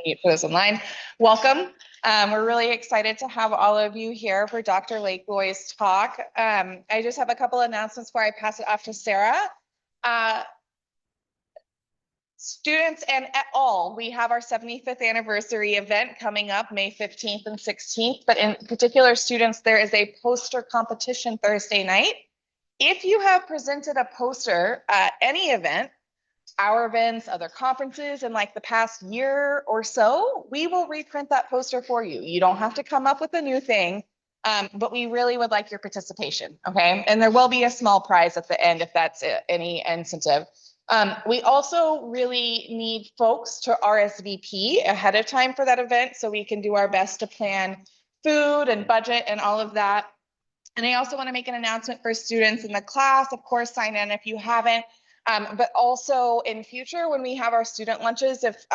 unmute for those online. Welcome. We're really excited to have all of you here for Dr. Lakeloy's talk. I just have a couple announcements before I pass it off to Sarah. Students and at all, we have our 75th anniversary event coming up May 15th and 16th, but in particular students, there is a poster competition Thursday night. If you have presented a poster at any event, our events, other conferences in like the past year or so, we will reprint that poster for you. You don't have to come up with a new thing, but we really would like your participation, okay? And there will be a small prize at the end if that's any incentive. We also really need folks to RSVP ahead of time for that event so we can do our best to plan food and budget and all of that. And I also want to make an announcement for students in the class. Of course, sign in if you haven't. But also in future, when we have our student lunches, if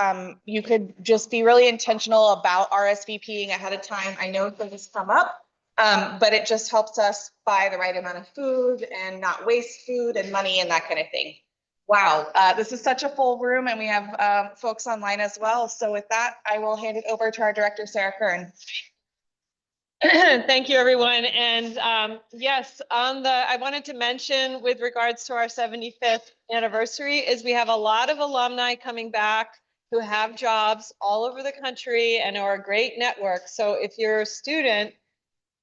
you could just be really intentional about RSVPing ahead of time. I know things come up, but it just helps us buy the right amount of food and not waste food and money and that kind of thing. Wow, this is such a full room and we have folks online as well. So with that, I will hand it over to our director, Sarah Kern. Thank you, everyone. And yes, I wanted to mention with regards to our 75th anniversary is we have a lot of alumni coming back who have jobs all over the country and are a great network. So if you're a student,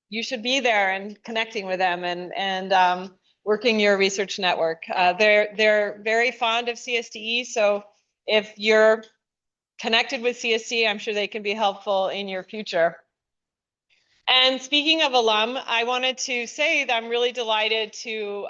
you should be there and connecting with them and working your research network. They're very fond of CSDE. So if you're connected with CSDE, I'm sure they can be helpful in your future. And speaking of alum, I wanted to say that I'm really delighted to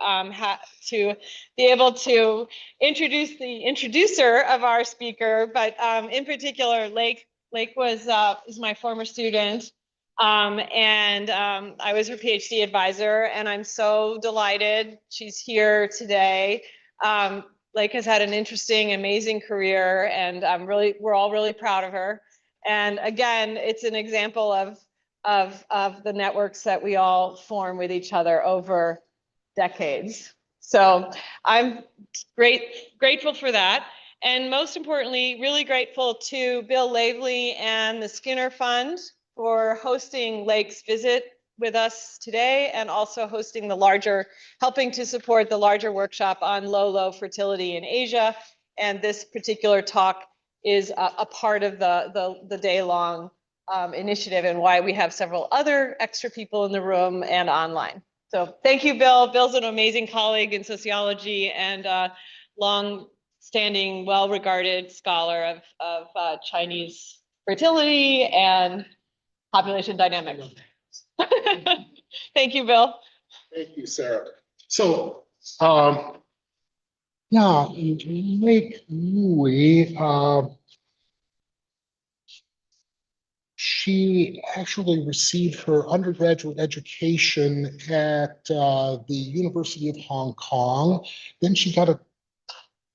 be able to introduce the introducer of our speaker, but in particular, Lake is my former student, and I was her PhD advisor, and I'm so delighted she's here today. Lake has had an interesting, amazing career, and we're all really proud of her. And again, it's an example of the networks that we all form with each other over decades. So I'm grateful for that. And most importantly, really grateful to Bill Laveley and the Skinner Fund for hosting Lake's visit with us today and also hosting helping to support the larger workshop on low fertility in Asia. And this particular talk is a part of the day-long initiative and why we have several other extra people in the room and online. So thank you, Bill. Bill's an amazing colleague in sociology and long-standing, well-regarded scholar of Chinese fertility and population dynamics. Thank you, Bill. Thank you, Sarah. So, yeah, Lake Louie, she actually received her undergraduate education at the University of Hong Kong. Then she got a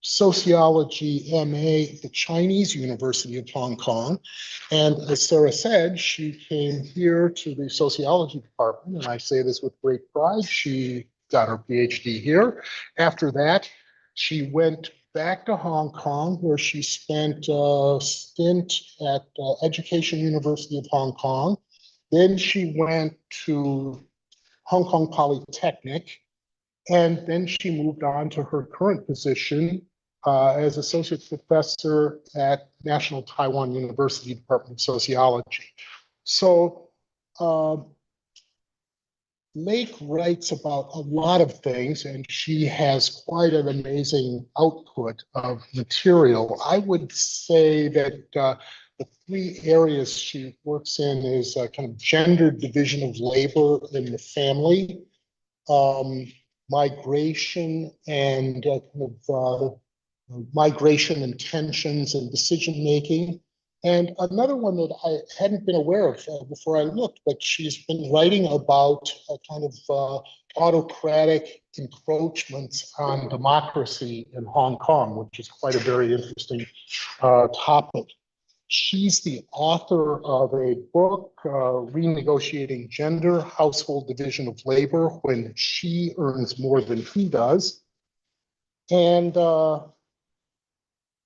sociology MA at the Chinese University of Hong Kong. And as Sarah said, she came here to the sociology department, and I say this with great pride. She got her PhD here. After that, she went back to Hong Kong, where she spent a stint at Education University of Hong Kong. Then she went to Hong Kong Polytechnic, and then she moved on to her current position as associate professor at National Taiwan University Department of Sociology. So Lake writes about a lot of things, and she has quite an amazing output of material. I would say that the three areas she works in is kind of gender division of labor in the family, migration and migration and tensions and decision making. And another one that I hadn't been aware of before I looked, but she's been writing about a kind of autocratic encroachments on democracy in Hong Kong, which is quite a very interesting topic. She's the author of a book, Renegotiating Gender, Household Division of Labor When She Earns More Than He Does. And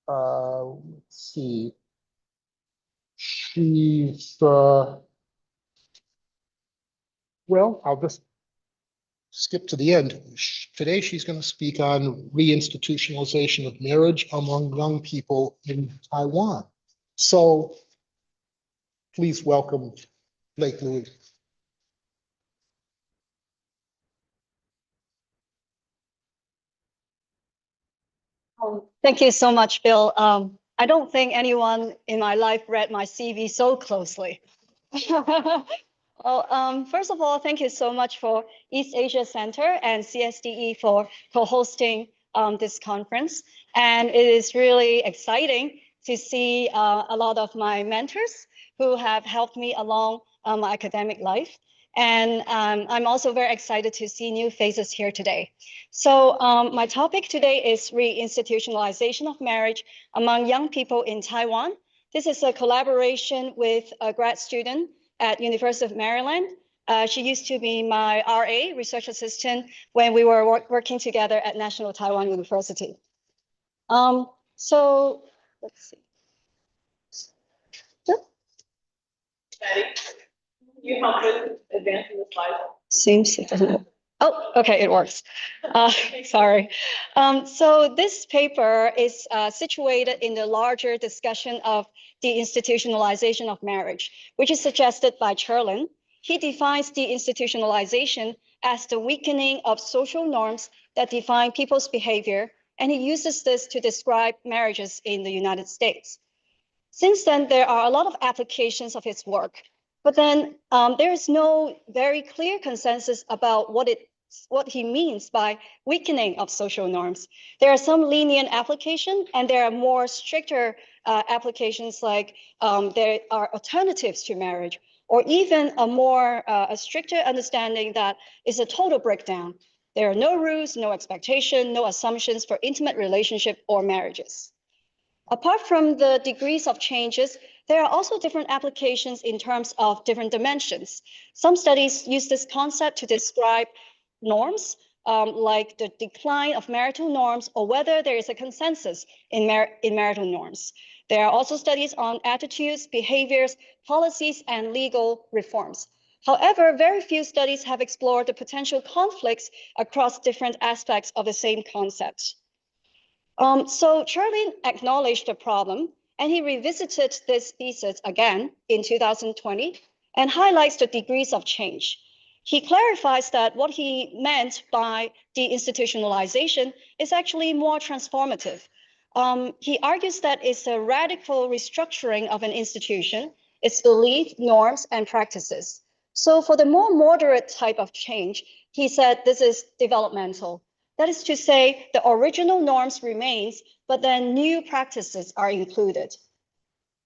let's see. she's, well, I'll just skip to the end. Today, she's going to speak on re-institutionalization of marriage among young people in Taiwan. So please welcome Blake Louis. Thank you so much, Bill. I don't think anyone in my life read my CV so closely. Well, first of all, thank you so much for East Asia Center and CSDE for hosting this conference. And it is really exciting to see a lot of my mentors who have helped me along my academic life. And I'm also very excited to see new faces here today. So my topic today is re-institutionalization of marriage among young people in Taiwan. This is a collaboration with a grad student at University of Maryland. She used to be my RA, research assistant, when we were working together at National Taiwan University. So let's see. Betty, you help with advancing the slides. Seems it doesn't work. Oh, okay, it works. Sorry. So this paper is situated in the larger discussion of deinstitutionalization of marriage, which is suggested by Cherlin. He defines deinstitutionalization as the weakening of social norms that define people's behavior, and he uses this to describe marriages in the United States. Since then, there are a lot of applications of his work, but then there is no very clear consensus about what he means by weakening of social norms. There are some lenient applications, and there are more stricter applications, like there are alternatives to marriage, or even a stricter understanding that is a total breakdown. There are no rules, no expectation, no assumptions for intimate relationship or marriages. Apart from the degrees of changes, there are also different applications in terms of different dimensions. Some studies use this concept to describe norms, like the decline of marital norms, or whether there is a consensus in marital norms. There are also studies on attitudes, behaviors, policies, and legal reforms. However, very few studies have explored the potential conflicts across different aspects of the same concept. So Cherlin acknowledged the problem, and he revisited this thesis again in 2020 and highlights the degrees of change. He clarifies that what he meant by deinstitutionalization is actually more transformative. He argues that it's a radical restructuring of an institution, its beliefs, norms, and practices. So for the more moderate type of change, he said this is developmental. That is to say, the original norms remains, but then new practices are included.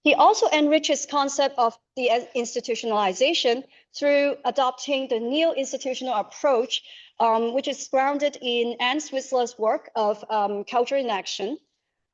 He also enriches concept of the institutionalization through adopting the neo-institutional approach, which is grounded in Anne Swissler's work of culture in action.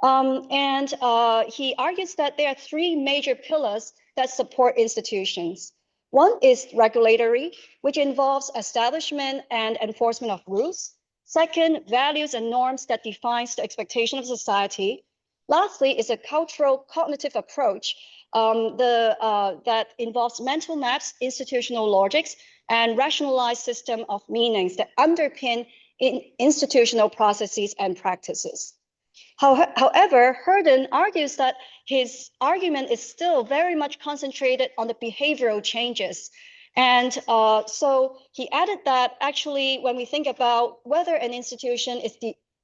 He argues that there are three major pillars that support institutions. One is regulatory, which involves establishment and enforcement of rules. Second, values and norms that defines the expectation of society. Lastly, is a cultural cognitive approach that involves mental maps, institutional logics, and rationalized system of meanings that underpin institutional processes and practices. However, Herden argues that his argument is still very much concentrated on the behavioral changes. And so he added that actually, when we think about whether an institution is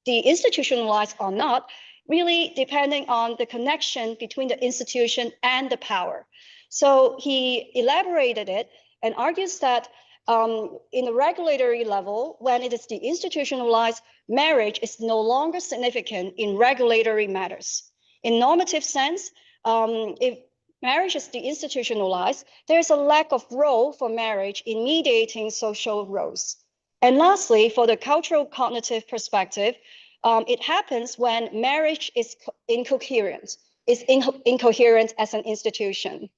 deinstitutionalized or not, really depending on the connection between the institution and the power. So he elaborated it and argues that in the regulatory level, when it is deinstitutionalized, marriage is no longer significant in regulatory matters. In normative sense, if marriage is deinstitutionalized, there's a lack of role for marriage in mediating social roles. And lastly, for the cultural cognitive perspective, it happens when marriage is incoherent as an institution.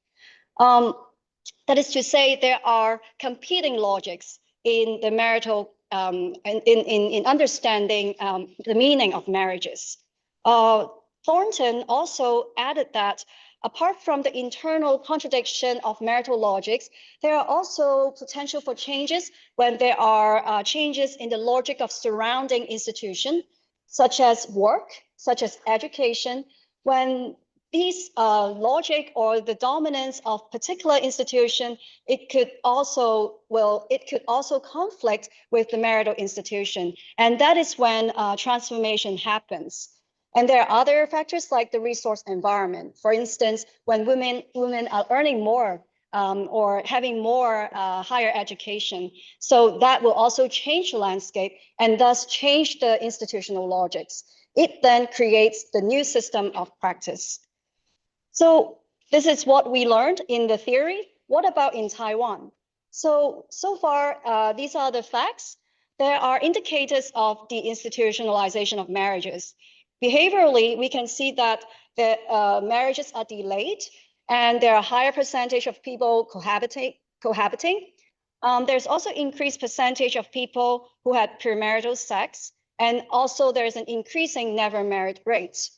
That is to say, there are competing logics in the marital, in understanding the meaning of marriages. Thornton also added that apart from the internal contradiction of marital logics, there are also potential for changes when there are changes in the logic of surrounding institution, such as work, such as education, when these logic or the dominance of particular institution, it could also conflict with the marital institution. And that is when transformation happens. And there are other factors like the resource environment. For instance, when women are earning more or having more higher education. So that will also change the landscape and thus change the institutional logics. It then creates the new system of practice. So this is what we learned in the theory. What about in Taiwan? So far, these are the facts. There are indicators of the institutionalization of marriages. Behaviorally, we can see that the marriages are delayed and there are a higher percentage of people cohabiting. There's also increased percentage of people who had premarital sex, and also there's an increasing never married rates.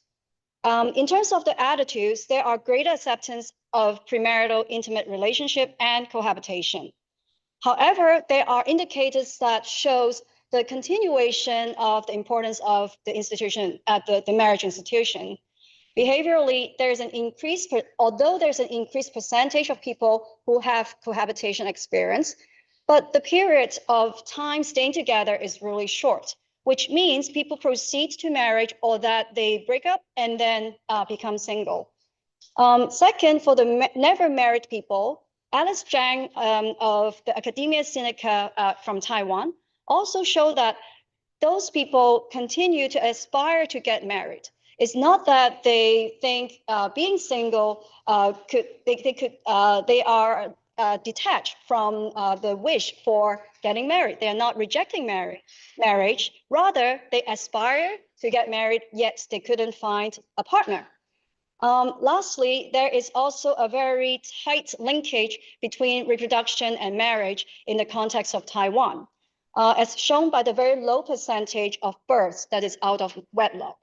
In terms of the attitudes, there are greater acceptance of premarital intimate relationship and cohabitation. However, there are indicators that shows the continuation of the importance of the institution at the marriage institution. Behaviorally, although there's an increased percentage of people who have cohabitation experience, but the period of time staying together is really short, which means people proceed to marriage or that they break up and then become single. Second, for the never married people, Alice Zhang of the Academia Sinica from Taiwan also showed that those people continue to aspire to get married. It's not that they think being single they are detached from the wish for getting married. They are not rejecting marriage. Rather, they aspire to get married, yet they couldn't find a partner. Lastly, there is also a very tight linkage between reproduction and marriage in the context of Taiwan, as shown by the very low percentage of births that is out of wedlock.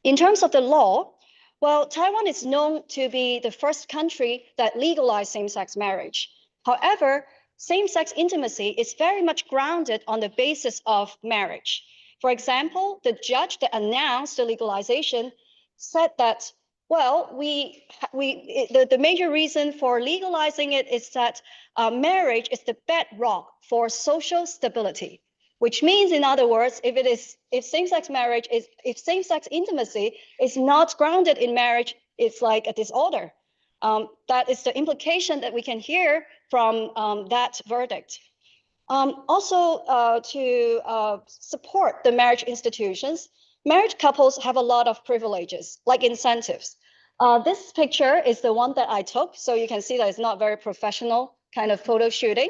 In terms of the law, well, Taiwan is known to be the first country that legalized same-sex marriage. However, same-sex intimacy is very much grounded on the basis of marriage. For example, the judge that announced the legalization said that, well, the major reason for legalizing it is that marriage is the bedrock for social stability. Which means, in other words, if same-sex intimacy is not grounded in marriage, it's like a disorder. That is the implication that we can hear from that verdict. Also, to support the marriage institutions, married couples have a lot of privileges, like incentives. This picture is the one that I took, so you can see that it's not very professional kind of photo shooting.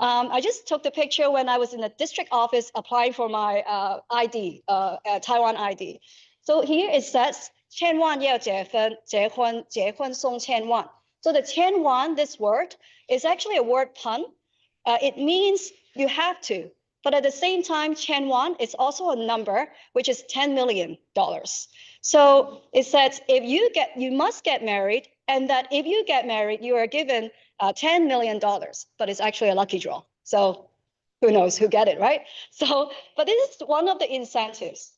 I just took the picture when I was in the district office applying for my ID, Taiwan ID. So here it says, 千万要结婚, 结婚送千万. So the 千万, this word, is actually a word pun. It means you have to. But at the same time, 千万is also a number, which is $10 million. So it says, you must get married, and that if you get married, you are given $10 million, but it's actually a lucky draw. So who knows who get it, right? So, but this is one of the incentives.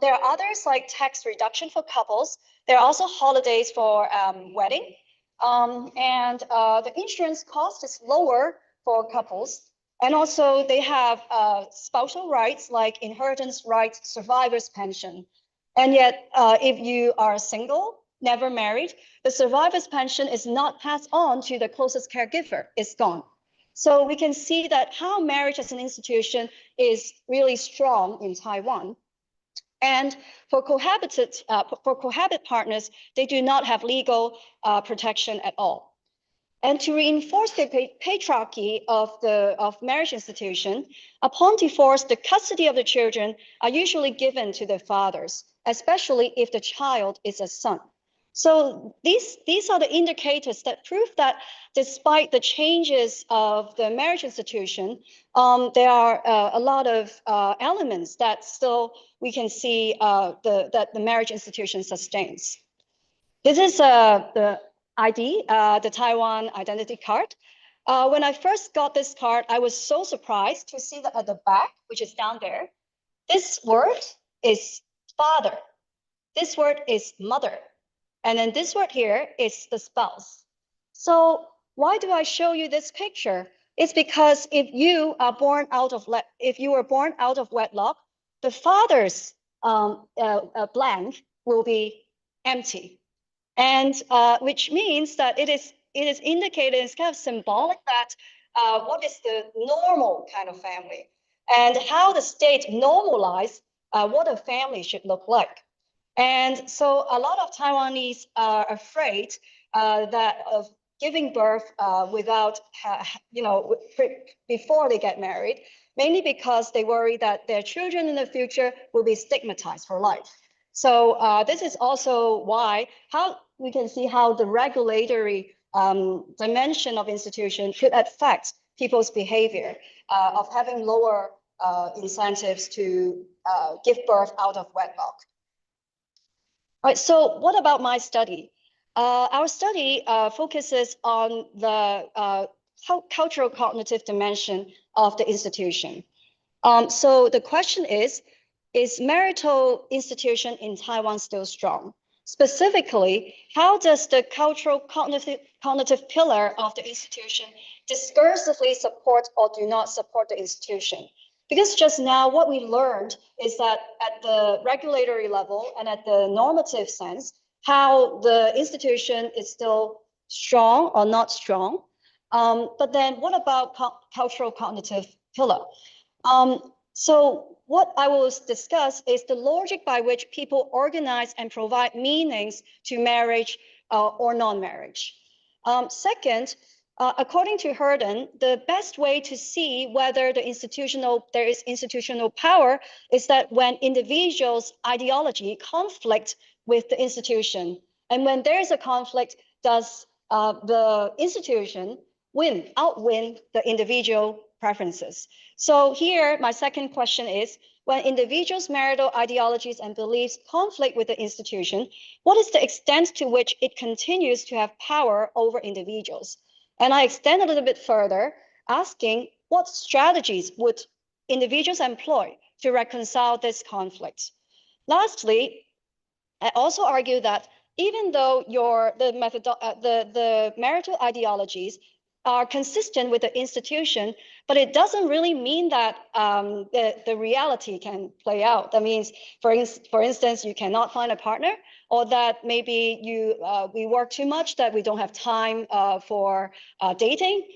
There are others like tax reduction for couples. There are also holidays for wedding. And the insurance cost is lower for couples. And also they have spousal rights like inheritance rights, survivor's pension. And yet, if you are single, never married, the survivor's pension is not passed on to the closest caregiver, it's gone. So we can see that how marriage as an institution is really strong in Taiwan. And for cohabit partners, they do not have legal protection at all. And to reinforce the patriarchy of marriage institution, upon divorce, the custody of the children are usually given to their fathers, especially if the child is a son. So these are the indicators that prove that despite the changes of the marriage institution, there are a lot of elements that still we can see that the marriage institution sustains. This is the ID, the Taiwan identity card. When I first got this card, I was so surprised to see that at the back, which is down there, this word is father. This word is mother. And then this word here is the spouse. So why do I show you this picture? It's because if you are born out of wedlock, the father's blank will be empty, and which means that it is indicated, it's kind of symbolic that what is the normal kind of family and how the state normalize what a family should look like. And so a lot of Taiwanese are afraid that of giving birth without, before they get married, mainly because they worry that their children in the future will be stigmatized for life. So this is also why, how we can see how the regulatory dimension of institution could affect people's behavior of having lower incentives to give birth out of wedlock. All right, so what about my study? Our study focuses on the cultural cognitive dimension of the institution. So the question is marital institution in Taiwan still strong? Specifically, how does the cultural cognitive pillar of the institution discursively support or do not support the institution? Because just now what we learned is that at the regulatory level and at the normative sense, how the institution is still strong or not strong. But then what about cultural cognitive pillar? So what I will discuss is the logic by which people organize and provide meanings to marriage or non-marriage. Second, according to Herden, the best way to see whether there is institutional power is that when individuals' ideology conflict with the institution. And when there is a conflict, does the institution outwin the individual preferences? So here, my second question is, when individuals' marital ideologies and beliefs conflict with the institution, what is the extent to which it continues to have power over individuals? And I extend a little bit further, asking what strategies would individuals employ to reconcile this conflict? Lastly, I also argue that even though the marital ideologies are consistent with the institution, but it doesn't really mean that the reality can play out. That means, for instance, you cannot find a partner, or that maybe we work too much that we don't have time for dating.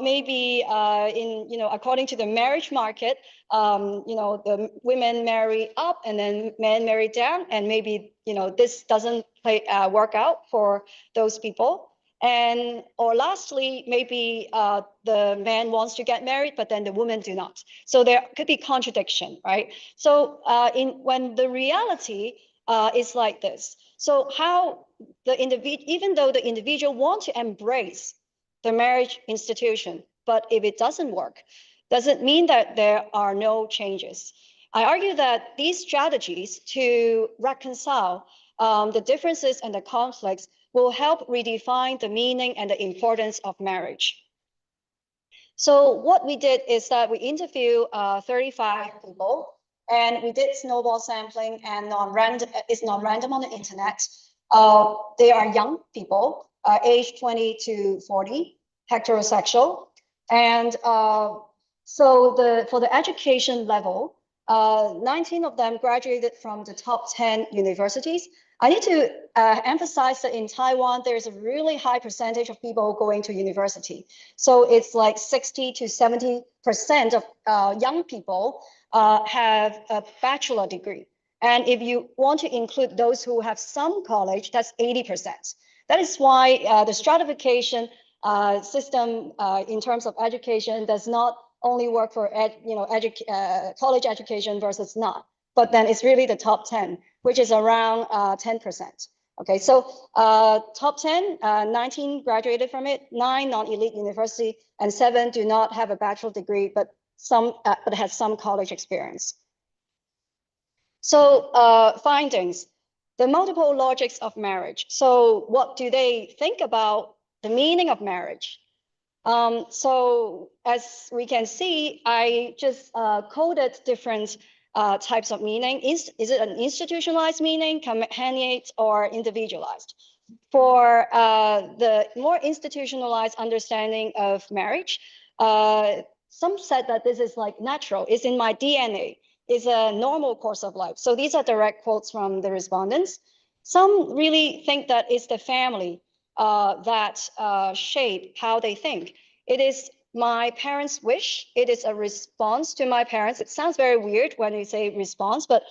Maybe according to the marriage market, the women marry up and then men marry down, and maybe this doesn't work out for those people. Or lastly, maybe the man wants to get married, but then the women do not. So there could be contradiction, right? So when the reality is like this, so how even though the individual wants to embrace the marriage institution, but if it doesn't work, does it mean that there are no changes? I argue that these strategies to reconcile the differences and the conflicts will help redefine the meaning and the importance of marriage. So what we did is that we interviewed 35 people, and we did snowball sampling, and it's non-random on the internet. They are young people, age 20 to 40, heterosexual. And so for the education level, 19 of them graduated from the top 10 universities. I need to emphasize that in Taiwan, there's a really high percentage of people going to university. So it's like 60 to 70% of young people have a bachelor degree. And if you want to include those who have some college, that's 80%. That is why the stratification system in terms of education does not only work for college education versus not, but then it's really the top 10, which is around 10%. Okay, so top 10, 19 graduated from it, 9 non-elite university, and 7 do not have a bachelor degree, but has some college experience. So findings. the multiple logics of marriage. So what do they think about the meaning of marriage? So as we can see, I just coded different types of meaning. Is it an institutionalized meaning, companionate, or individualized? For the more institutionalized understanding of marriage, some said that this is like natural, it's in my DNA, it's a normal course of life. So these are direct quotes from the respondents. Some really think that it's the family that shape how they think. It is my parents' wish. It is a response to my parents. It sounds very weird when you say response, but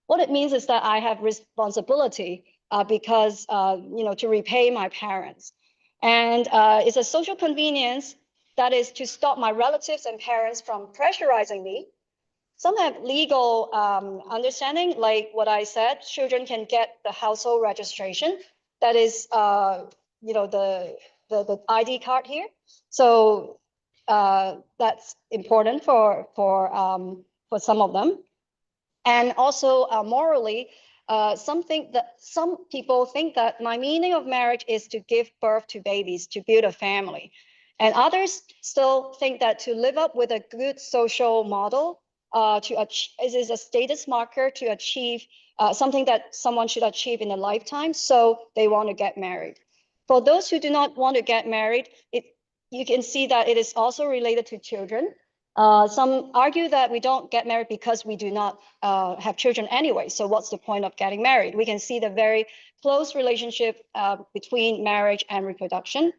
what it means is that I have responsibility because, to repay my parents. And it's a social convenience that is to stop my relatives and parents from pressurizing me. Some have legal understanding, like what I said, children can get the household registration. That is, the ID card here. So that's important for some of them. And also morally, some people think that my meaning of marriage is to give birth to babies, to build a family. And others still think that to live up with a good social model, it is a status marker to achieve something that someone should achieve in a lifetime. So they want to get married. For those who do not want to get married, you can see that it is also related to children. Some argue that we don't get married because we do not have children anyway. So what's the point of getting married? We can see the very close relationship between marriage and reproduction.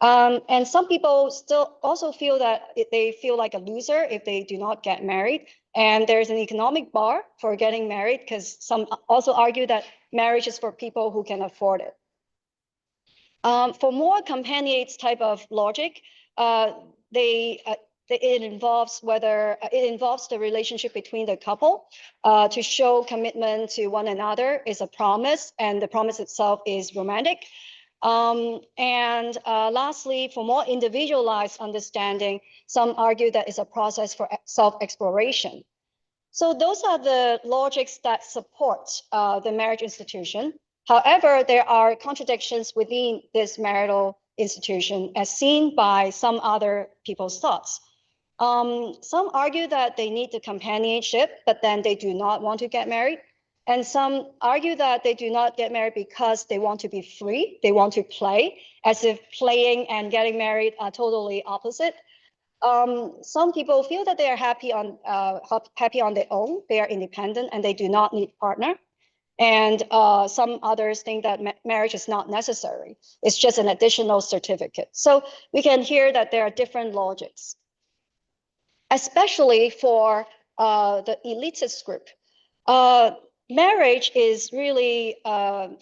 And some people still also feel that they feel like a loser if they do not get married. And there's an economic bar for getting married because some also argue that marriage is for people who can afford it. For more companionate type of logic, it involves the relationship between the couple to show commitment to one another is a promise, and the promise itself is romantic. And lastly, for more individualized understanding, some argue that it's a process for self-exploration. So those are the logics that support the marriage institution. However, there are contradictions within this marital institution as seen by some other people's thoughts. Some argue that they need the companionship, but then they do not want to get married. And some argue that they do not get married because they want to be free. They want to play, as if playing and getting married are totally opposite. Some people feel that they are happy on their own. They are independent and they do not need a partner. And some others think that marriage is not necessary. It's just an additional certificate. So we can hear that there are different logics, especially for the elitist group. Marriage is really, one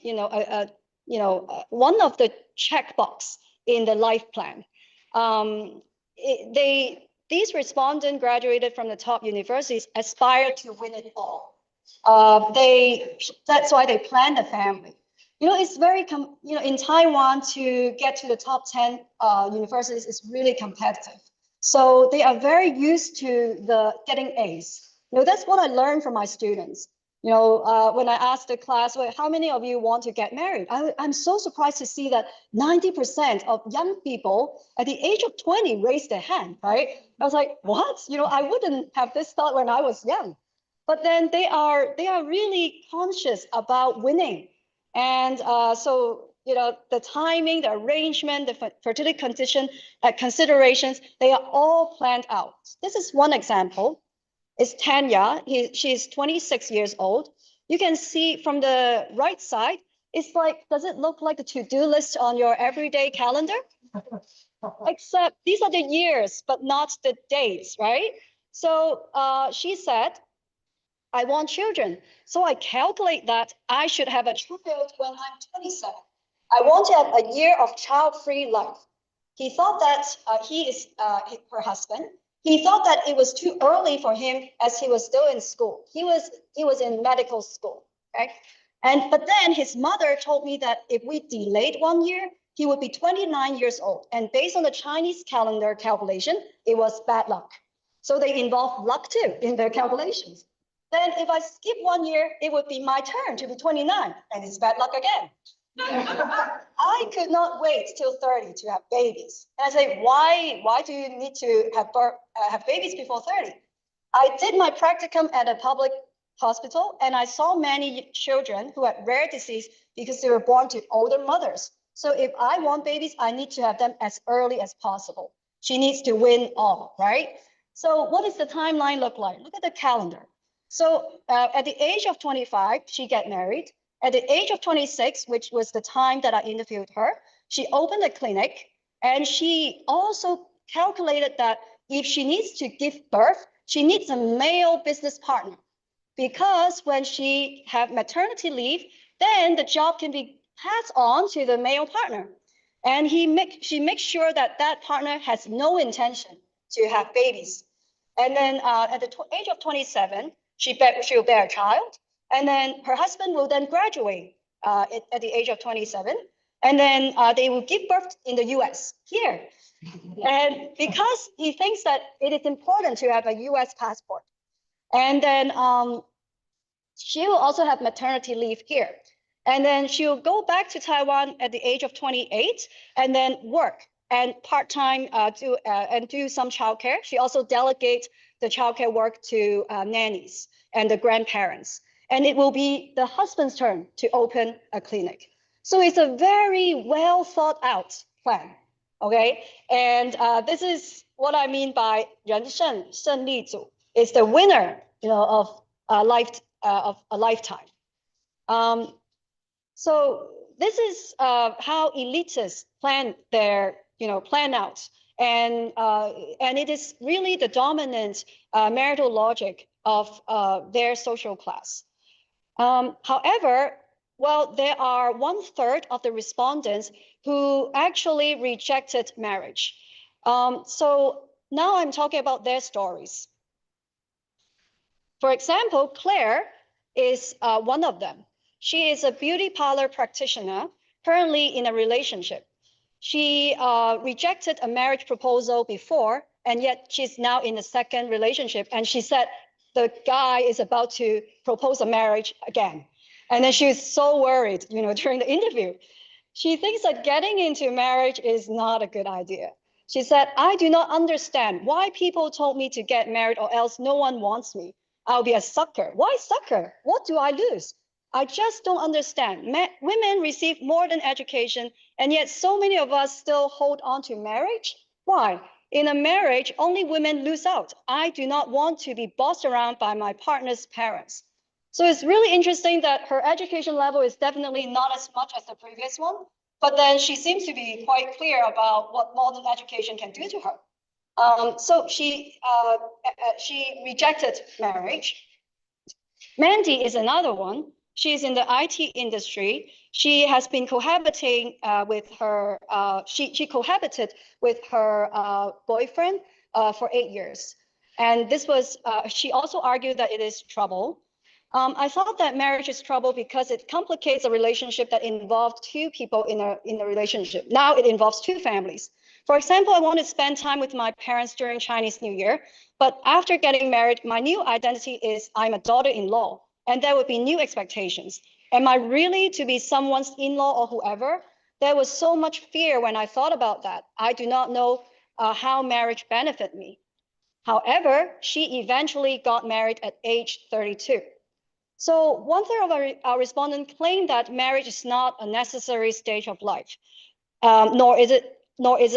of the checkbox in the life plan. These respondents graduated from the top universities aspire to win it all. That's why they plan the family. It's very, in Taiwan to get to the top 10 universities is really competitive. So they are very used to getting A's. That's what I learned from my students. When I asked the class, well, how many of you want to get married? I'm so surprised to see that 90% of young people at the age of 20 raised their hand, right? I was like, what? I wouldn't have this thought when I was young. But then they are really conscious about winning. And so, the timing, the arrangement, the fertility considerations, they are all planned out. This is one example. It's Tanya. She's 26 years old. You can see from the right side, it's like, does it look like a to-do list on your everyday calendar? Except these are the years, but not the dates, right? So she said, I want children. So I calculate that I should have a child when I'm 27. I want to have a year of child-free life. He thought that he is her husband. He thought that it was too early for him as he was still in school. He was in medical school, okay? But then his mother told me that if we delayed 1 year, he would be 29 years old. And based on the Chinese calendar calculation, it was bad luck. So they involved luck too in their calculations. then if I skip 1 year, it would be my turn to be 29, and it's bad luck again. I could not wait till 30 to have babies. And I say, why do you need to have babies before 30? I did my practicum at a public hospital, and I saw many children who had rare disease because they were born to older mothers. So if I want babies, I need to have them as early as possible. She needs to win all, right? So what does the timeline look like? Look at the calendar. So at the age of 25, she got married. At the age of 26, which was the time that I interviewed her, she opened a clinic, and she also calculated that if she needs to give birth, she needs a male business partner, because when she have maternity leave, then the job can be passed on to the male partner. And she makes sure that that partner has no intention to have babies. And then at the age of 27, she will bear a child. And then her husband will then graduate at the age of 27. And then they will give birth in the US here. And because he thinks that it is important to have a US passport. And then she will also have maternity leave here. And then she'll go back to Taiwan at the age of 28 and then work and part-time and do some childcare. She also delegates the childcare work to nannies and the grandparents. And it will be the husband's turn to open a clinic. So it's a very well thought out plan, okay? And this is what I mean by 人胜胜利组. It's the winner, of a lifetime. So this is how elitists plan their, plan out. And it is really the dominant marital logic of their social class. However, well, there are 1/3 of the respondents who actually rejected marriage. So now I'm talking about their stories. For example, Claire is one of them. She is a beauty parlor practitioner, currently in a relationship. She rejected a marriage proposal before, and yet she's now in a second relationship. And she said the guy is about to propose a marriage again. And then she was so worried, during the interview. She thinks that getting into marriage is not a good idea. She said, I do not understand why people told me to get married or else no one wants me. I'll be a sucker. Why sucker? What do I lose? I just don't understand. Women receive more than education, and yet so many of us still hold on to marriage. Why? In a marriage, only women lose out. I do not want to be bossed around by my partner's parents. So it's really interesting that her education level is definitely not as much as the previous one, but then she seems to be quite clear about what modern education can do to her. So she rejected marriage. Mandy is another one. She's in the IT industry. She has been cohabiting with her, she cohabited with her boyfriend for 8 years. And this was, she also argued that it is trouble. I thought that marriage is trouble because it complicates a relationship that involved two people in a relationship. Now it involves two families. For example, I want to spend time with my parents during Chinese New Year, but after getting married, my new identity is I'm a daughter-in-law, and there would be new expectations. Am I really to be someone's in-law or whoever? There was so much fear when I thought about that. I do not know how marriage benefited me. However, she eventually got married at age 32. So 1/3 of our respondents claim that marriage is not a necessary stage of life, nor is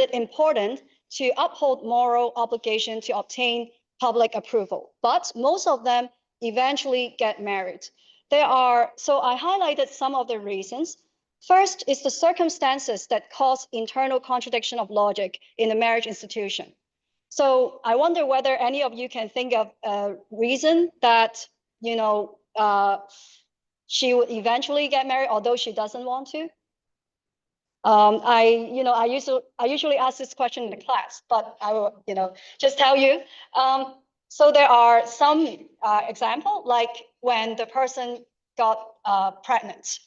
it important to uphold moral obligation to obtain public approval. But most of them eventually get married. So I highlighted some of the reasons. First is the circumstances that cause internal contradiction of logic in the marriage institution. So I wonder whether any of you can think of a reason that, she would eventually get married, although she doesn't want to. I usually ask this question in the class, but I will, just tell you. So there are some example, like when the person got pregnant.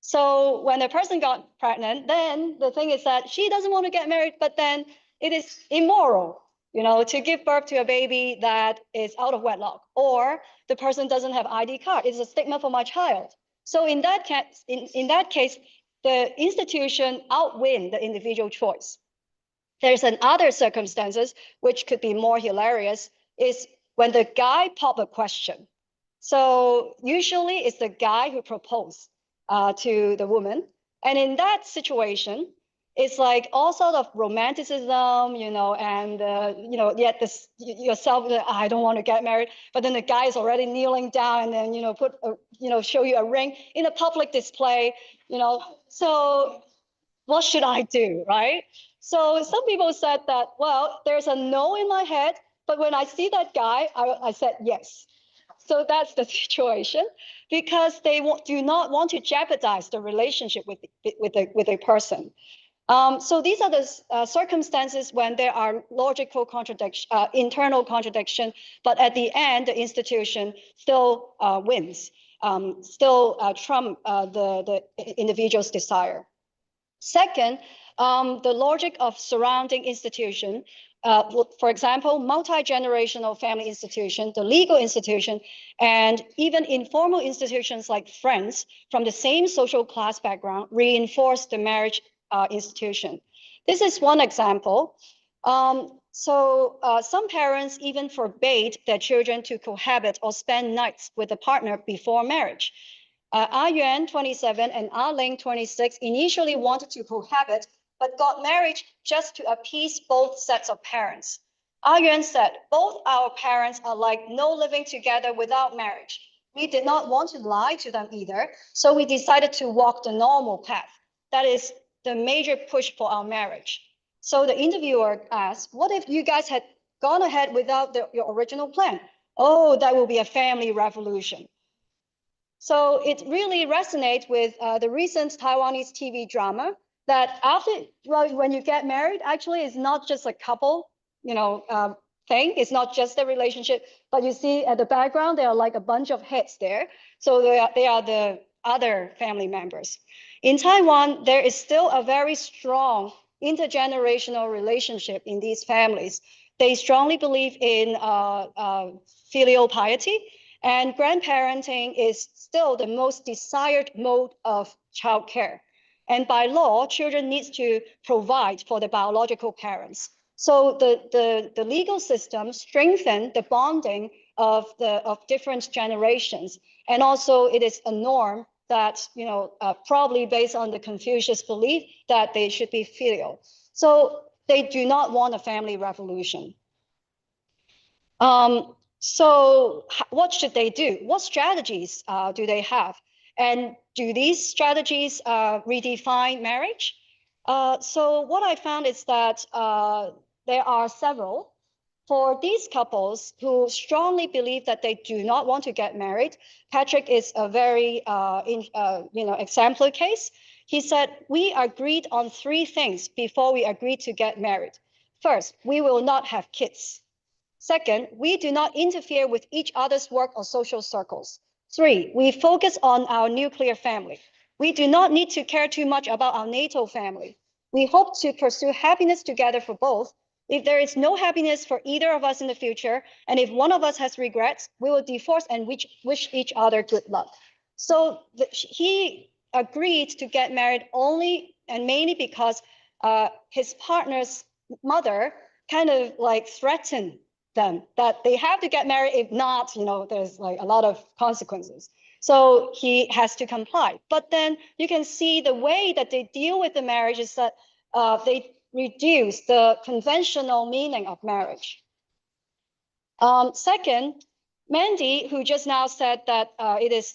So when the person got pregnant, then the thing is that she doesn't want to get married, but then it is immoral, to give birth to a baby that is out of wedlock, or the person doesn't have ID card. It's a stigma for my child. So in that case, the institution outwin the individual choice. There's another circumstances which could be more hilarious is when the guy pop a question. So usually it's the guy who proposed to the woman. And in that situation, it's like all sort of romanticism, and, yet this yourself, I don't want to get married, but then the guy is already kneeling down and then, show you a ring in a public display, so what should I do, right? So some people said that, well, there's a no in my head, but when I see that guy, I said yes. So that's the situation, because they do not want to jeopardize the relationship with a person. So these are the circumstances when there are logical contradiction, internal contradiction, but at the end, the institution still wins, still trump the individual's desire. Second, the logic of surrounding institution, for example, multi-generational family institution, the legal institution, and even informal institutions like friends from the same social class background reinforce the marriage institution. This is one example. Some parents even forbade their children to cohabit or spend nights with a partner before marriage. Yuan, 27, and Ling, 26, initially wanted to cohabit, but got married just to appease both sets of parents. Yuan said, both our parents are like no living together without marriage. We did not want to lie to them either, so we decided to walk the normal path. That is the major push for our marriage. So the interviewer asked, what if you guys had gone ahead without your original plan? Oh, that will be a family revolution. So it really resonates with the recent Taiwanese TV drama that when you get married, actually it's not just a couple, thing. It's not just a relationship, but you see at the background, there are like a bunch of heads there. So they are the other family members. In Taiwan, there is still a very strong intergenerational relationship in these families. They strongly believe in filial piety, and grandparenting is still the most desired mode of childcare. And by law, children need to provide for the biological parents. So the legal system strengthens the bonding of different generations. And also it is a norm that, probably based on the Confucius belief that they should be filial. So they do not want a family revolution. So what should they do? What strategies do they have? And do these strategies redefine marriage? So what I found is that there are several. For these couples who strongly believe that they do not want to get married, Patrick is a very exemplar case. He said, we agreed on 3 things before we agreed to get married. First, we will not have kids. Second, we do not interfere with each other's work or social circles. 3, we focus on our nuclear family. We do not need to care too much about our NATO family. We hope to pursue happiness together for both. If there is no happiness for either of us in the future, and if one of us has regrets, we will divorce and wish each other good luck. So he agreed to get married only and mainly because his partner's mother kind of like threatened them that they have to get married. If not, there's like a lot of consequences. So he has to comply. But then you can see the way that they deal with the marriage is that they reduce the conventional meaning of marriage. Second, Mandy, who just now said that it is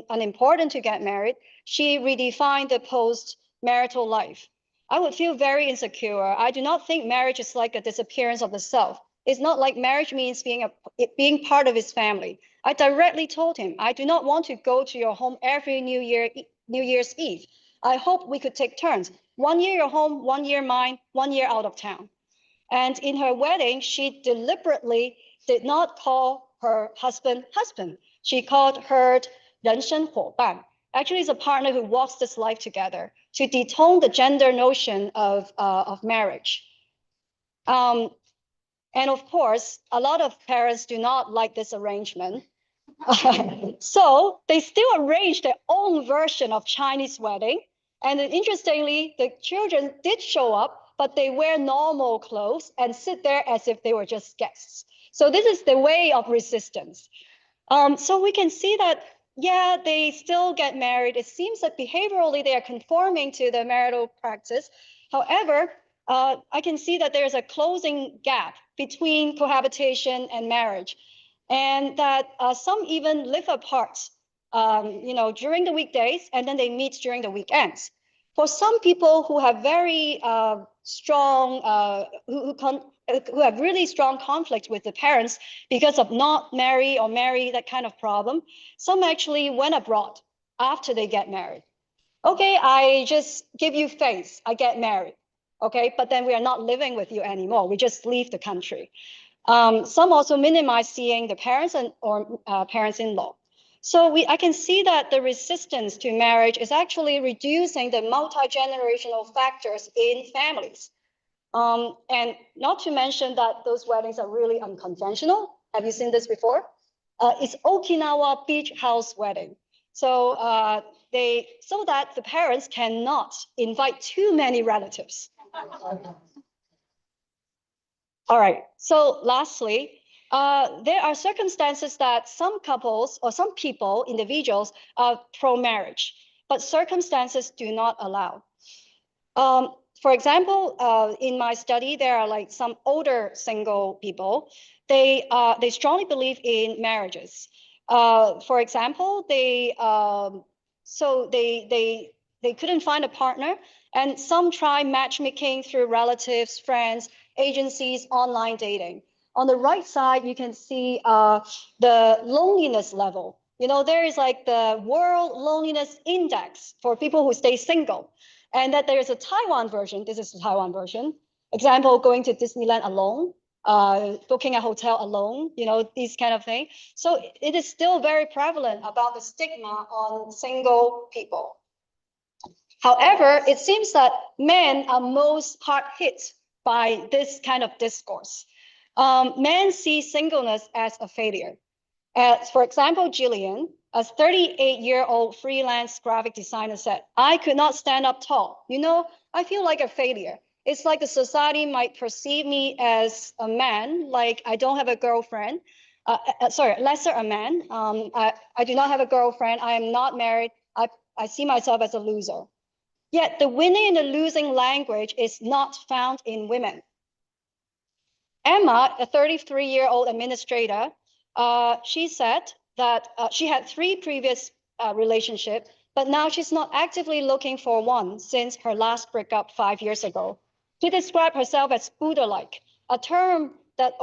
unimportant to get married, she redefined the post-marital life. I would feel very insecure. I do not think marriage is like a disappearance of the self. It's not like marriage means being part of his family. I directly told him, I do not want to go to your home every New Year's Eve. I hope we could take turns. 1 year your home, 1 year mine, 1 year out of town. And in her wedding, she deliberately did not call her husband. She called her 人生伙伴. Actually, it's a partner who walks this life together to detone the gender notion of marriage. And of course, a lot of parents do not like this arrangement. So they still arrange their own version of Chinese wedding. And then interestingly, the children did show up, but they wear normal clothes and sit there as if they were just guests. So this is the way of resistance. So we can see that, yeah, they still get married. It seems that behaviorally they are conforming to the marital practice. However, I can see that there's a closing gap between cohabitation and marriage, and that some even live apart, during the weekdays, and then they meet during the weekends. For some people who have very strong, who have really strong conflict with the parents because of not marry or marry, that kind of problem, some actually went abroad after they get married. Okay, I just give you face, I get married. Okay, but then we are not living with you anymore. We just leave the country. Some also minimize seeing the parents or parents-in-law. So I can see that the resistance to marriage is actually reducing the multi-generational factors in families. And not to mention that those weddings are really unconventional. Have you seen this before? It's Okinawa beach house wedding. So so that the parents cannot invite too many relatives. All right, so lastly, there are circumstances that some couples or some people, individuals, are pro-marriage, but circumstances do not allow. For example, in my study, there are like some older single people. They strongly believe in marriages. For example, they couldn't find a partner, and some try matchmaking through relatives, friends, agencies, online dating. On the right side, you can see the loneliness level. There is like the World Loneliness Index for people who stay single. And that there is a Taiwan version. This is the Taiwan version. Example, going to Disneyland alone, booking a hotel alone, these kind of things. So it is still very prevalent about the stigma on single people. However, it seems that men are most hard hit by this kind of discourse. Men see singleness as a failure. For example, Jillian, a 38-year-old freelance graphic designer, said, "I could not stand up tall. I feel like a failure. It's like the society might perceive me as a man, like I don't have a girlfriend. Lesser a man. I do not have a girlfriend. I am not married. I see myself as a loser." Yet the winning and the losing language is not found in women. Emma, a 33-year-old administrator, she said that she had 3 previous relationships, but now she's not actively looking for one since her last breakup 5 years ago. She described herself as Buddha-like, a term that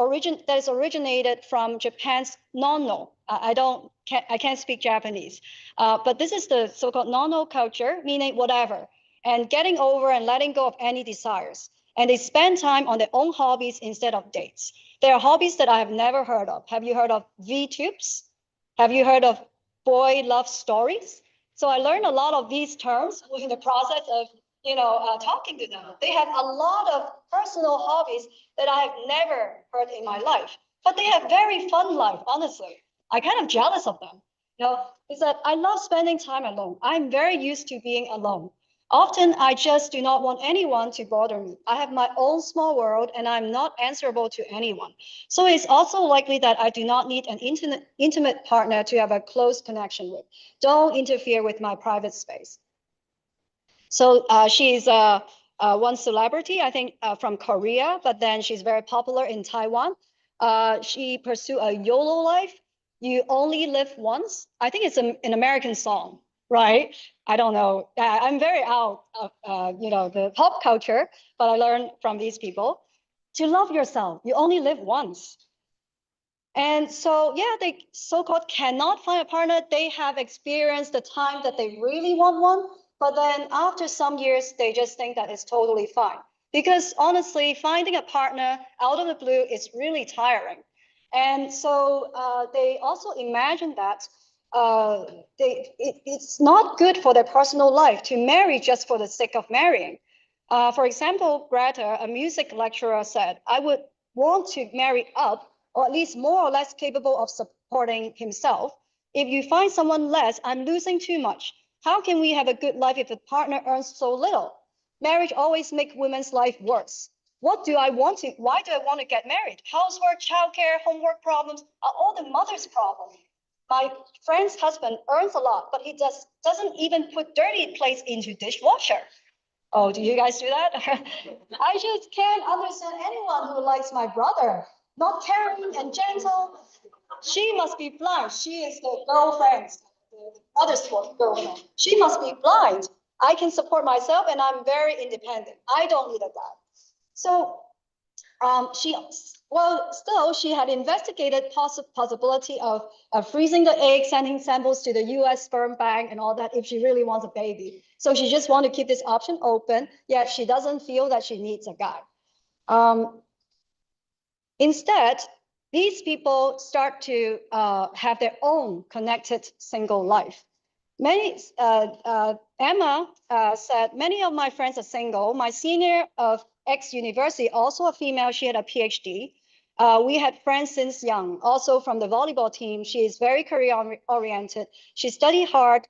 is originated from Japan's nono. I can't speak Japanese, but this is the so-called nono culture, meaning whatever, and getting over and letting go of any desires. And they spend time on their own hobbies instead of dates. There are hobbies that I have never heard of. Have you heard of VTubes? Have you heard of boy love stories? So I learned a lot of these terms in the process of talking to them. They have a lot of personal hobbies that I have never heard in my life, but they have very fun life, honestly. I'm kind of jealous of them. Is that I love spending time alone. I'm very used to being alone. Often, I just do not want anyone to bother me. I have my own small world and I'm not answerable to anyone. So it's also likely that I do not need an intimate partner to have a close connection with. Don't interfere with my private space. So she's one celebrity, I think, from Korea, but then she's very popular in Taiwan. She pursued a YOLO life. You only live once. I think it's an American song, right? I don't know. I'm very out of the pop culture, but I learned from these people to love yourself. You only live once. And so, yeah, they so-called cannot find a partner. They have experienced the time that they really want one, but then after some years, they just think that it's totally fine. Because honestly, finding a partner out of the blue is really tiring. And so they also imagine that it's not good for their personal life to marry just for the sake of marrying. For example, Greta, a music lecturer, said, "I would want to marry up, or at least more or less capable of supporting himself. If you find someone less, I'm losing too much. How can we have a good life if the partner earns so little? Marriage always makes women's life worse. Why do I want to get married? Housework, childcare, homework problems are all the mother's problem. My friend's husband earns a lot, but he doesn't even put dirty plates into dishwasher. Oh, do you guys do that? I just can't understand anyone who likes my brother. Not caring and gentle. She must be blind. She is the girlfriend, the mother's girlfriend. She must be blind. I can support myself and I'm very independent. I don't need a guy. So she had investigated possibility of freezing the egg, sending samples to the US sperm bank and all that if she really wants a baby. So she just wants to keep this option open, yet she doesn't feel that she needs a guy. Instead, these people start to have their own connected single life. Emma said, many of my friends are single. My senior of ex-university, also a female, she had a PhD. We had friends since young, also from the volleyball team. She is very career-oriented. She studied hard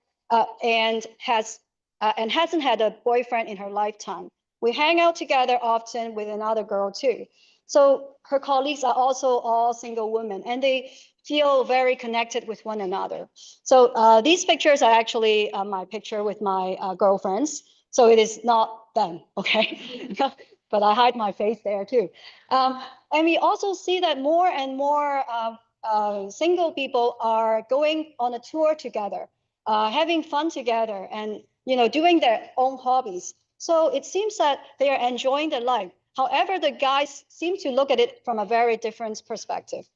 and hasn't had a boyfriend in her lifetime. We hang out together often with another girl too. So her colleagues are also all single women, and they feel very connected with one another. So these pictures are actually my picture with my girlfriends. So it is not them, okay? But I hide my face there too. And we also see that more and more single people are going on a tour together, having fun together, and doing their own hobbies. So it seems that they are enjoying their life. However, the guys seem to look at it from a very different perspective.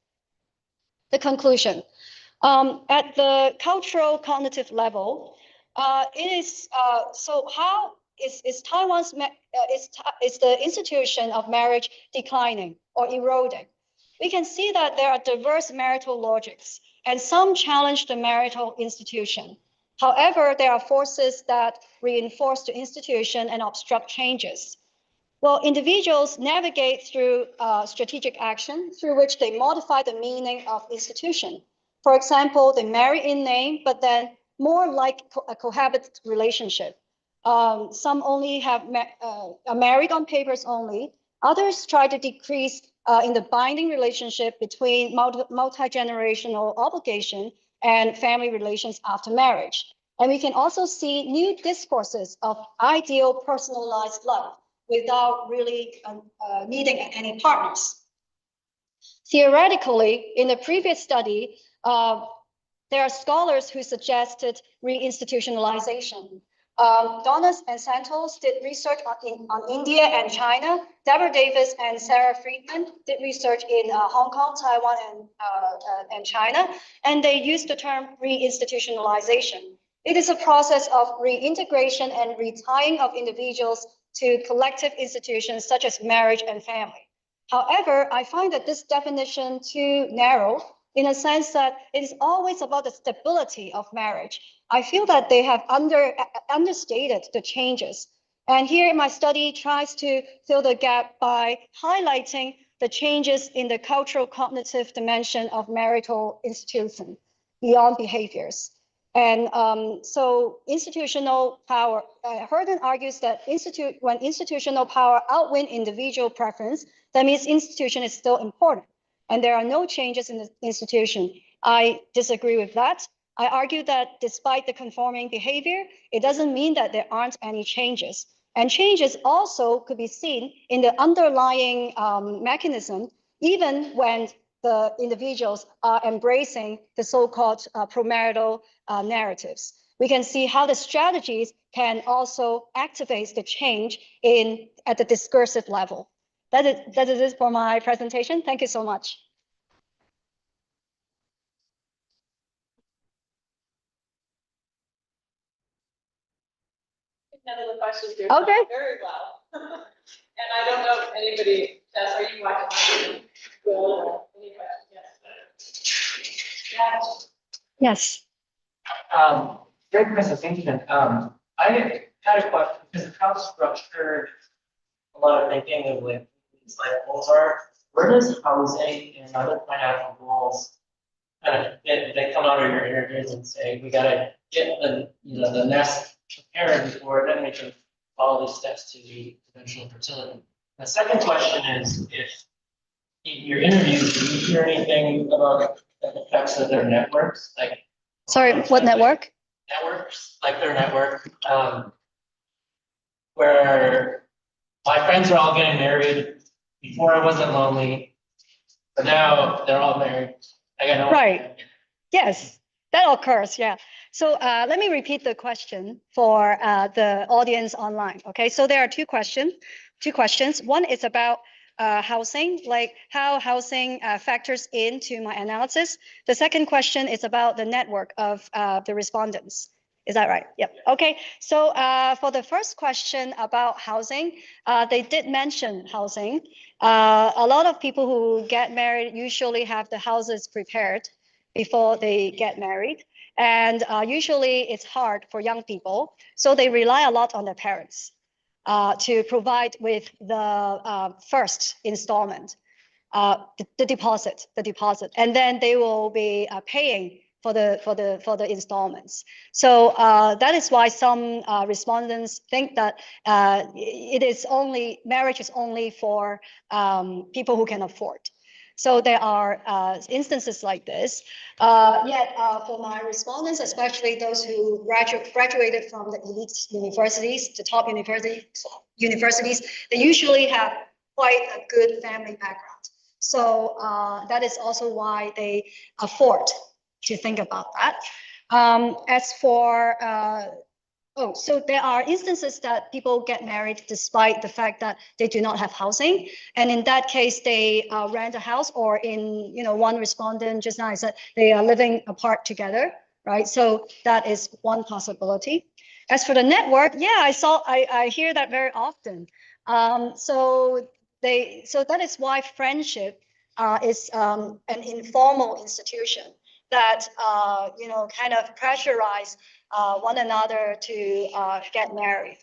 The conclusion. At the cultural cognitive level, so how is Taiwan's is the institution of marriage declining or eroding? We can see that there are diverse marital logics, and some challenge the marital institution. However, there are forces that reinforce the institution and obstruct changes. Well, individuals navigate through strategic action through which they modify the meaning of institution. For example, they marry in name, but then more like a cohabit relationship. Some only are married on papers only. Others try to decrease in the binding relationship between multi-generational obligation and family relations after marriage. And we can also see new discourses of ideal personalized love without really needing any partners. Theoretically, in the previous study, there are scholars who suggested re-institutionalization. Donis and Santos did research on India and China. Deborah Davis and Sarah Friedman did research in Hong Kong, Taiwan, and China, and they used the term re-institutionalization. It is a process of reintegration and retying of individuals to collective institutions such as marriage and family. However, I find that this definition too narrow in a sense that it is always about the stability of marriage. I feel that they have understated the changes. And here my study tries to fill the gap by highlighting the changes in the cultural cognitive dimension of marital institution beyond behaviors. And so institutional power, Herden argues that when institutional power outwin individual preference, that means institution is still important. And there are no changes in the institution. I disagree with that. I argue that despite the conforming behavior, it doesn't mean that there aren't any changes. And changes also could be seen in the underlying mechanism, even when the individuals are embracing the so-called premarital narratives. We can see how the strategies can also activate the change at the discursive level. That is it for my presentation. Thank you so much. None of the questions here. Okay. Very well. And I don't know if anybody, Jess, are you watching? Any questions? Yes. Yes. Great presentation. I had a question because how structured a lot of thinking of like these life goals are, where does housing and other financial goals kind of fit? They come out of your interviews and say, we gotta get the nest prepared before then we can follow these steps to the eventual fertility. The second question is, if in your interviews, do you hear anything about the effects of their networks? Like, Sorry, what network? networks, like their network, where my friends are all getting married. Before I wasn't lonely, but now they're all married. I got no. Right. Yes, that occurs, yeah. So let me repeat the question for the audience online. Okay, so there are two questions. One is about housing, like how housing factors into my analysis. The second question is about the network of the respondents. Is that right? Yep. Okay. So for the first question about housing, they did mention housing. A lot of people who get married usually have the houses prepared before they get married. And usually it's hard for young people. So they rely a lot on their parents to provide with the first installment, the deposit. And then they will be paying for the installments. So that is why some respondents think that marriage is only for people who can afford. So there are instances like this. Yet for my respondents, especially those who graduated from the elite universities, the top universities, they usually have quite a good family background. So that is also why they afford to think about that. As for so there are instances that people get married despite the fact that they do not have housing, and in that case, they rent a house, or in one respondent just now I said they are living apart together, right? So that is one possibility. As for the network, yeah, I hear that very often. So that is why friendship is an informal institution that kind of pressurize one another to get married.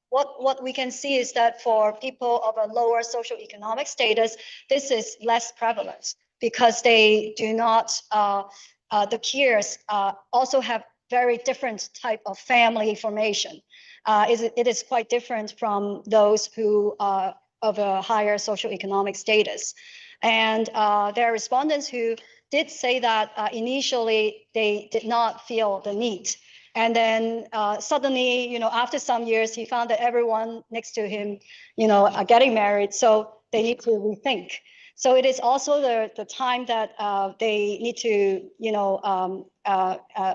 What we can see is that for people of a lower socioeconomic status, this is less prevalent because they do not, the peers also have very different type of family formation. It is quite different from those who are of a higher socioeconomic status. And there are respondents who did say that initially they did not feel the need. And then suddenly, after some years, he found that everyone next to him, are getting married. So they need to rethink. So it is also the time that they need to,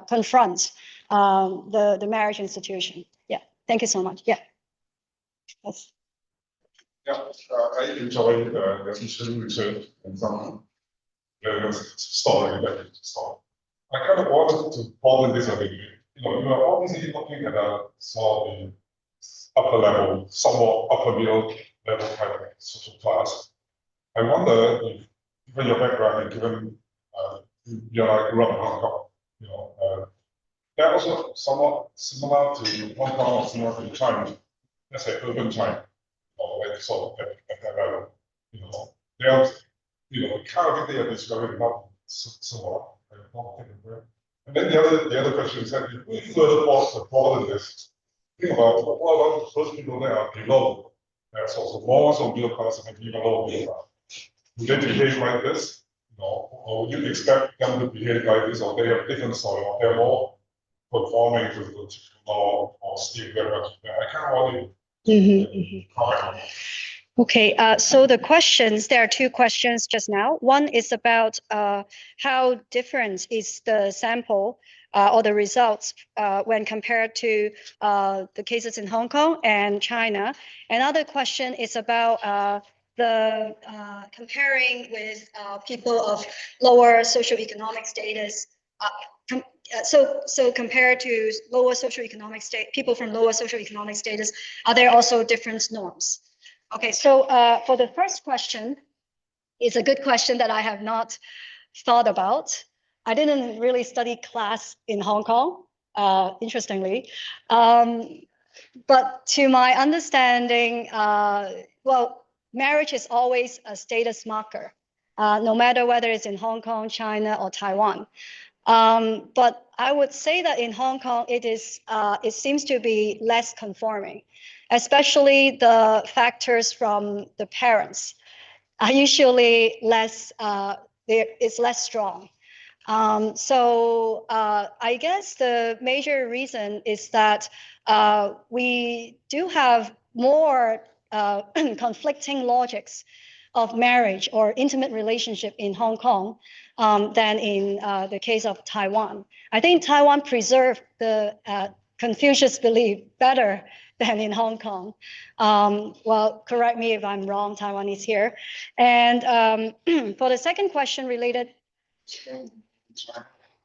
confront the marriage institution. Yeah. Thank you so much. Yeah. Yes. Yeah, I enjoy the teaching research and some story that you saw. I kind of wanted to broaden this a bit. You are obviously looking at a sort of upper level, somewhat upper middle level kind of social class. I wonder if, given your background and given you're like grew up in Hong Kong, they're also somewhat similar to Hong Kong or similar to China, let's say urban China. Like sort of at that level, they are, kind of think they are describing not somewhat. And then the other question is that if we further broaden this, think about what about those people that are below that sort of more so middle class and even lower middle class? Do they behave like this? Or would you expect them to behave like this, or they have different style, or they're more conforming to the law or still very much? I kind of want to Okay, so there are two questions just now. One is about how different is the sample or the results when compared to the cases in Hong Kong and China. Another question is about the comparing with people of lower socioeconomic status. So compared to lower socioeconomic people from lower socioeconomic status, are there also different norms? Okay, so for the first question, it's a good question that I have not thought about. I didn't really study class in Hong Kong, interestingly. But to my understanding, well, marriage is always a status marker, no matter whether it's in Hong Kong, China, or Taiwan. But I would say that in Hong Kong, it seems to be less conforming, especially the factors from the parents are usually less, it's less strong. So I guess the major reason is that we do have more conflicting logics of marriage or intimate relationship in Hong Kong than in the case of Taiwan. I think Taiwan preserved the Confucius belief better than in Hong Kong. Well, correct me if I'm wrong, Taiwan is here. And for the second question related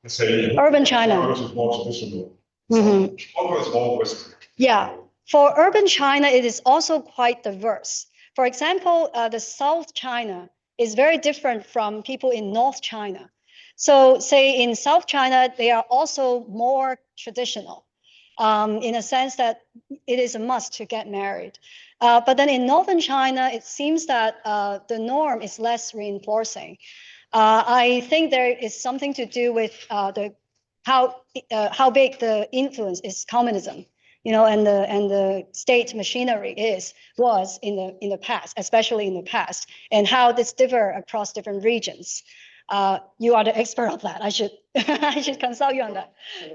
Say. urban China. Which is more traditional. Mhm. Hong Kong is more Western. Yeah, for urban China, it is also quite diverse. For example, the South China is very different from people in North China. So say in South China, they are also more traditional in a sense that it is a must to get married. But then in Northern China, it seems that the norm is less reinforcing. I think there is something to do with how big the influence is communism, and the state machinery was in the past, especially in the past, and how this differ across different regions. You are the expert on that. I should I should consult you on that.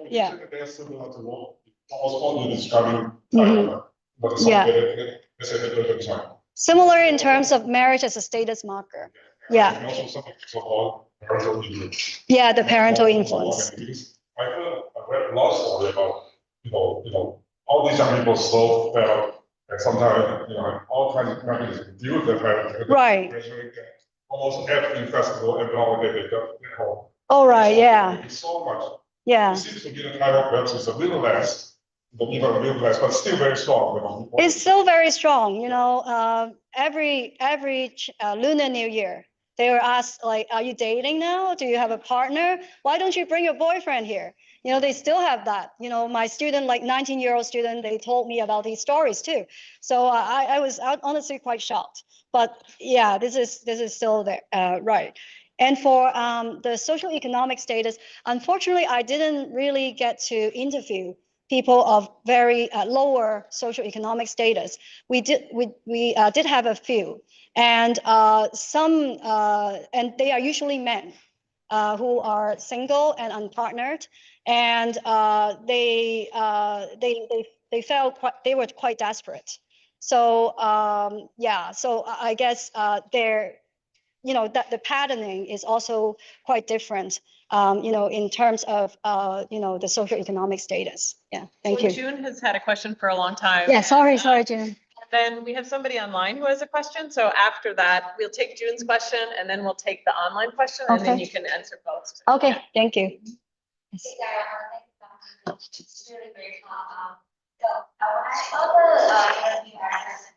Yeah. They're similar to what Oswald is describing. Mhm. But it's Yeah. let's say the urban China. Similar in terms of marriage as a status marker. And Yeah. also some so-called parental influence. Yeah, the parental influence. I read a lot of story about, all these young people so fed up, and sometimes, all kinds of mechanisms to deal with their parents. and Right. gradually get Almost every festival, every holiday they got at home. All right. Yeah. It's so much. Yeah. It seems to be the Taiwan perhaps is a little less, even a little less, but still very strong. It's still very strong. Every Lunar New Year, they were asked like, "Are you dating now? Do you have a partner? Why don't you bring your boyfriend here?" They still have that. My student, like 19-year-old student, they told me about these stories too. So I was honestly quite shocked. But yeah, this is still there, right? And for the social economic status, unfortunately, I didn't really get to interview people of very lower socioeconomic status. We did have a few, and and they are usually men who are single and unpartnered, and they felt they were quite desperate. So yeah, so I guess that the patterning is also quite different, in terms of, the socioeconomic status. Yeah, thank you. June has had a question for a long time. Yeah, sorry, June. Then we have somebody online who has a question. So after that, we'll take June's question and then we'll take the online question and then Okay. you can answer both. Okay, thank you. Yes. It's really great. So when I saw the interview access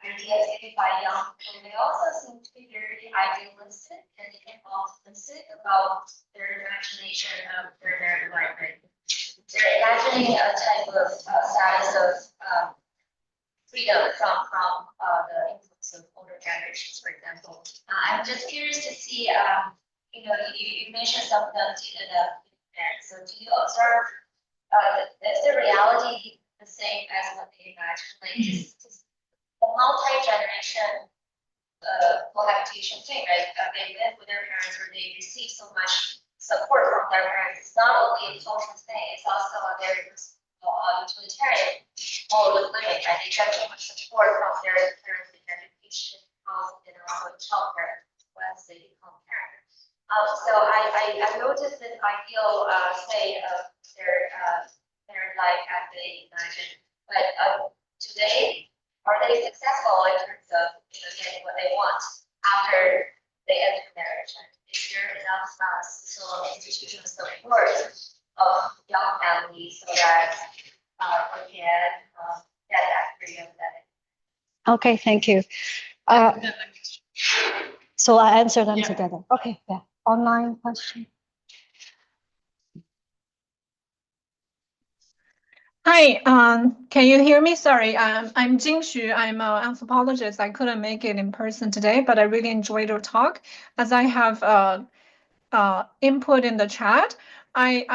ideas given by young people, they also seem to be very idealistic and optimistic about their imagination of their environment. They're imagining a type of status of freedom from the influence of older generations, for example. I'm just curious to see, you mentioned some of them did enough. So do you observe is the reality the same as what they imagine? Like just the multi-generation cohabitation thing, right? They live with their parents or they receive so much support from their parents. It's not only a social thing, it's also a very utilitarian mode of living, right? They get so much support from their parents in education, housing, and also childcare once they become parents. So I noticed this ideal state of their life as they imagine, but today, are they successful in terms of getting what they want after they enter marriage? And is there enough social institutional support of young families so that they can get that freedom that Okay, thank you. So I answer them together. Okay, yeah. Online question. Hi, can you hear me? Sorry, I'm Jing Xu. I'm an anthropologist. I couldn't make it in person today, but I really enjoyed your talk. As I have input in the chat, I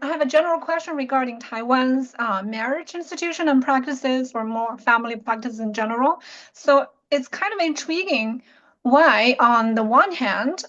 have a general question regarding Taiwan's marriage institution and practices, or more family practices in general. So it's kind of intriguing why, on the one hand,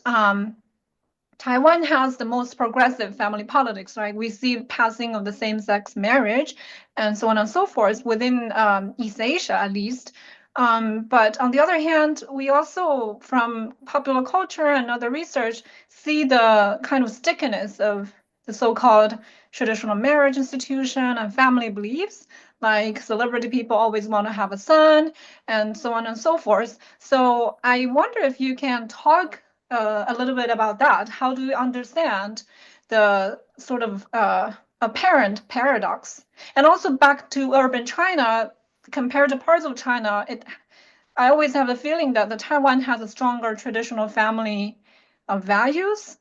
Taiwan has the most progressive family politics, right? We see passing of the same-sex marriage and so on and so forth within East Asia, at least. But on the other hand, we also, from popular culture and other research, see the kind of stickiness of the so-called traditional marriage institution and family beliefs, like celebrity people always want to have a son and so on and so forth. So I wonder if you can talk a little bit about that. How do you understand the sort of apparent paradox? And also back to urban China, compared to parts of China, I always have the feeling that the Taiwan has a stronger traditional family values,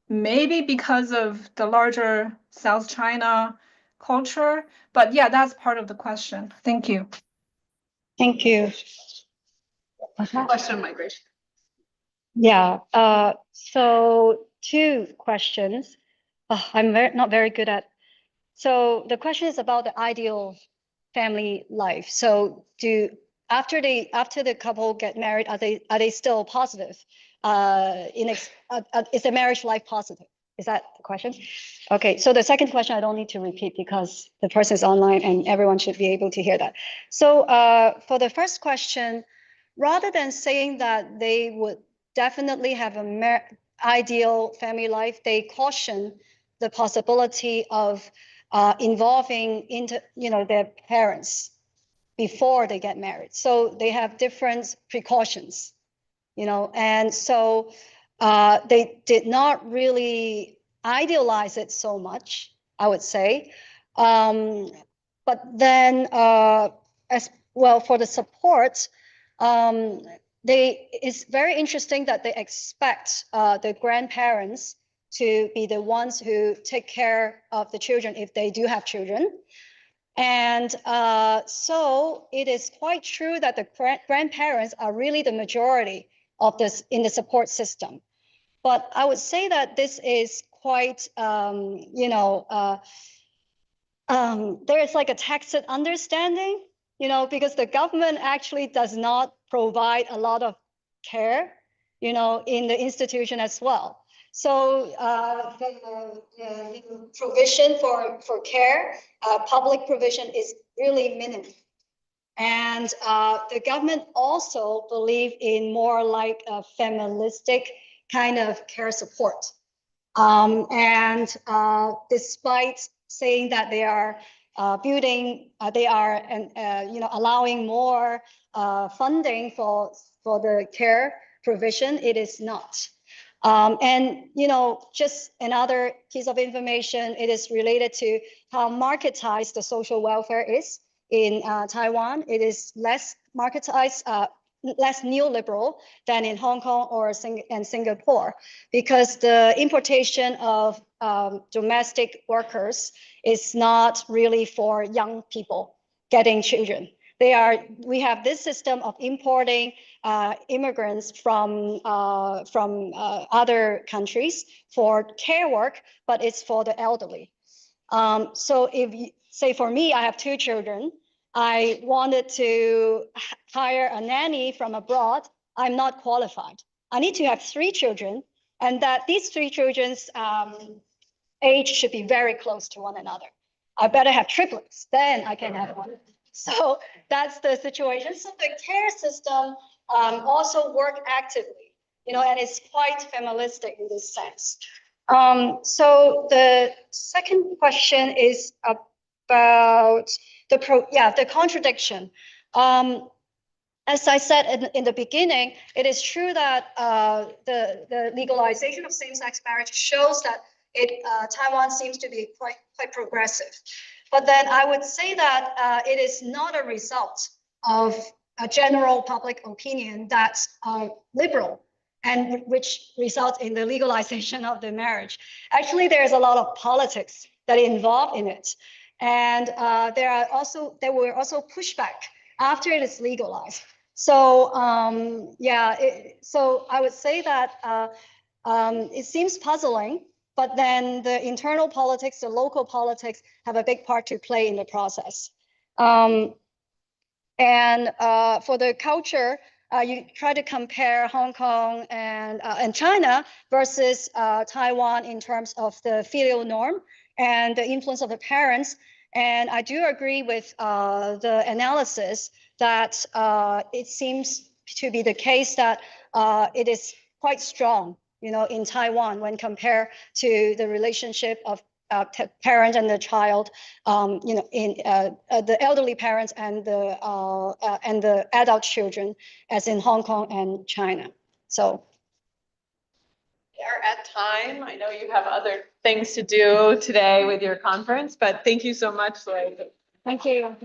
maybe because of the larger South China culture. But yeah, that's part of the question. Thank you. Thank you. Question migration. Yeah, so two questions. I'm not very good at. So the question is about the ideal family life. So after the couple get married, are they still positive? Is the marriage life positive? Is that the question? Okay, so the second question I don't need to repeat because the person is online and everyone should be able to hear that. So for the first question, rather than saying that they would definitely have an ideal family life, they caution the possibility of involving their parents before they get married. So they have different precautions, and so they did not really idealize it so much, I would say. But then as well for the support, it's very interesting that they expect the grandparents to be the ones who take care of the children if they do have children. And so it is quite true that the grandparents are really the majority of this in the support system. But I would say that this is quite, there is like a tacit understanding, because the government actually does not provide a lot of care, in the institution as well. So the provision for care, public provision is really minimal. And the government also believe in more like a familistic kind of care support. And despite saying that they are allowing more funding for the care provision, it is not. And just another piece of information, it is related to how marketized the social welfare is in Taiwan. It is less marketized, less neoliberal than in Hong Kong or Singapore, because the importation of domestic workers is not really for young people getting children. We have this system of importing immigrants from other countries for care work, but it's for the elderly. So if, say for me, I have 2 children, I wanted to hire a nanny from abroad, I'm not qualified. I need to have 3 children, and that these 3 children's age should be very close to one another. I better have triplets, then I can have one. So that's the situation. So the care system also work actively, and it's quite familistic in this sense. So the second question is about the contradiction. As I said in the beginning, it is true that the legalization of same-sex marriage shows that Taiwan seems to be quite progressive. But then I would say that it is not a result of a general public opinion that's liberal and which results in the legalization of the marriage. Actually, there's a lot of politics that involved in it. And there were also pushback after it is legalized. So yeah, so I would say that it seems puzzling, but then the internal politics, the local politics have a big part to play in the process. And for the culture, you try to compare Hong Kong and China versus Taiwan in terms of the filial norm and the influence of the parents. And I do agree with the analysis that it seems to be the case that it is quite strong, in Taiwan when compared to the relationship of parent and the child, in the elderly parents and the adult children, as in Hong Kong and China. So. We are at time. I know you have other things to do today with your conference, but thank you so much, Lloyd. Thank you.